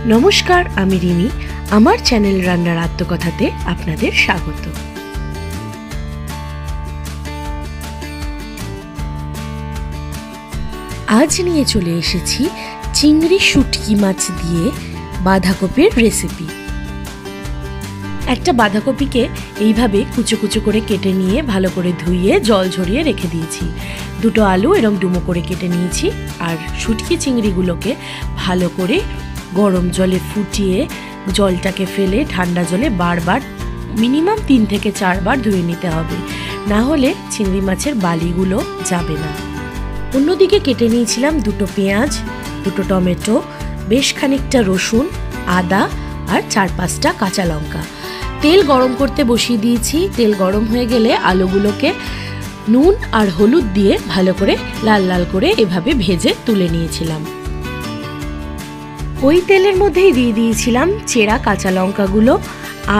नमस्कार, आमी रिमी। आमार चैनल रान्नार आत्मकथाते आपनादेर स्वागत। आज निये चले एसेछि चिंगड़ी शुटकी माछ दिए बाँधाकपिर रेसिपि। একটা বাঁধাকপিকে এইভাবে কুচো কুচো করে কেটে নিয়ে ভালো করে ধুইয়ে জল ঝরিয়ে রেখে দিয়েছি। দুটো আলু এরকম ডুমো করে কেটে নিয়েছি। আর শুটকি চিংড়িগুলোকে ভালো করে গরম জলে ফুটিয়ে জলটাকে ফেলে ঠান্ডা জলে বারবার মিনিমাম 3 থেকে 4 বার ধুয়ে নিতে হবে, না হলে চিংড়ি মাছের বালিগুলো যাবে না। অন্যদিকে কেটে নিয়েছিলাম দুটো পেঁয়াজ, দুটো টমেটো, বেশ খানিকটা রসুন, আদা আর 4-5টা কাঁচা লঙ্কা। তেল গরম করতে বসিয়ে দিয়েছি। তেল গরম হয়ে গেলে আলুগুলোকে নুন আর হলুদ দিয়ে ভালো করে লাল লাল করে এভাবে ভেজে তুলে নিয়েছিলাম। ওই তেলের মধ্যেই দিয়ে দিয়েছিলাম চেরা কাঁচা লঙ্কাগুলো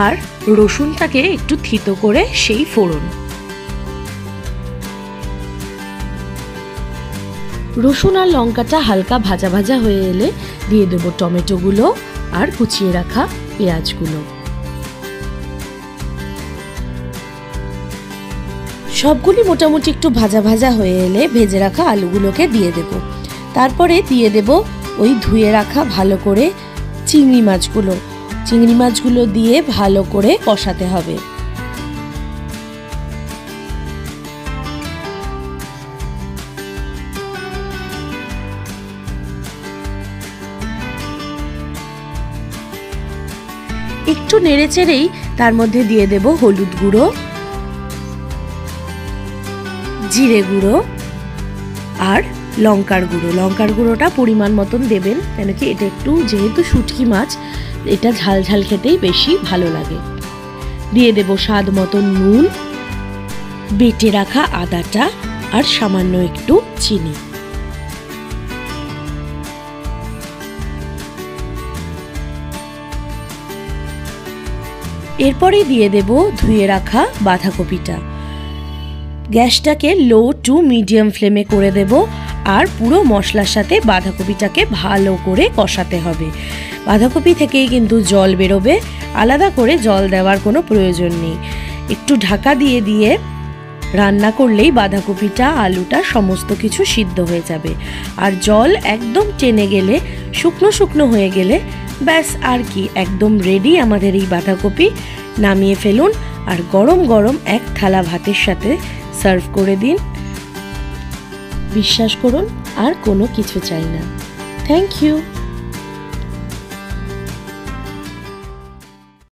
আর রসুনটাকে একটু থিতো করে সেই ফোড়ন। রসুন আর লঙ্কাটা হালকা ভাজা ভাজা হয়ে এলে দিয়ে দেবো টমেটোগুলো আর কুচিয়ে রাখা পেঁয়াজগুলো। সবগুলি মোটামুটি একটু ভাজা ভাজা হয়ে এলে ভেজে রাখা আলুগুলোকে দিয়ে দেব। তারপরে দিয়ে দেব ওই ধুয়ে রাখা ভালো করে চিংড়ি মাছগুলো। চিংড়ি মাছগুলো দিয়ে ভালো করে কষাতে হবে। একটু নেড়েচেড়েই তার মধ্যে দিয়ে দেব হলুদ গুঁড়ো, জিরে গুঁড়ো আর লঙ্কার গুঁড়ো। লঙ্কার গুঁড়োটা পরিমাণ মতন দেবেন, কেন কি এটা একটু যেহেতু শুটকি মাছ, এটা ঝাল ঝাল খেতেই বেশি ভালো লাগে। দিয়ে দেব স্বাদ মতন নুন, বেটে রাখা আদাটা আর সামান্য একটু চিনি। এরপরে দিয়ে দেব ধুয়ে রাখা বাঁধাকপিটা। গ্যাসটাকে লো টু মিডিয়াম ফ্লেমে করে দেব আর পুরো মশলার সাথে বাঁধাকপিটাকে ভালো করে কষাতে হবে। বাঁধাকপি থেকেই কিন্তু জল বেরোবে, আলাদা করে জল দেওয়ার কোনো প্রয়োজন নেই। একটু ঢাকা দিয়ে দিয়ে রান্না করলেই বাঁধাকপিটা আলুটা সমস্ত কিছু সিদ্ধ হয়ে যাবে। আর জল একদম টেনে গেলে, শুকনো শুকনো হয়ে গেলে ব্যাস আর কি, একদম রেডি আমাদের এই বাঁধাকপি। নামিয়ে ফেলুন আর গরম গরম এক থালা ভাতের সাথে সার্ভ করে দিন। বিশ্বাস করুন আর কোনো কিছু চাই না। Thank you.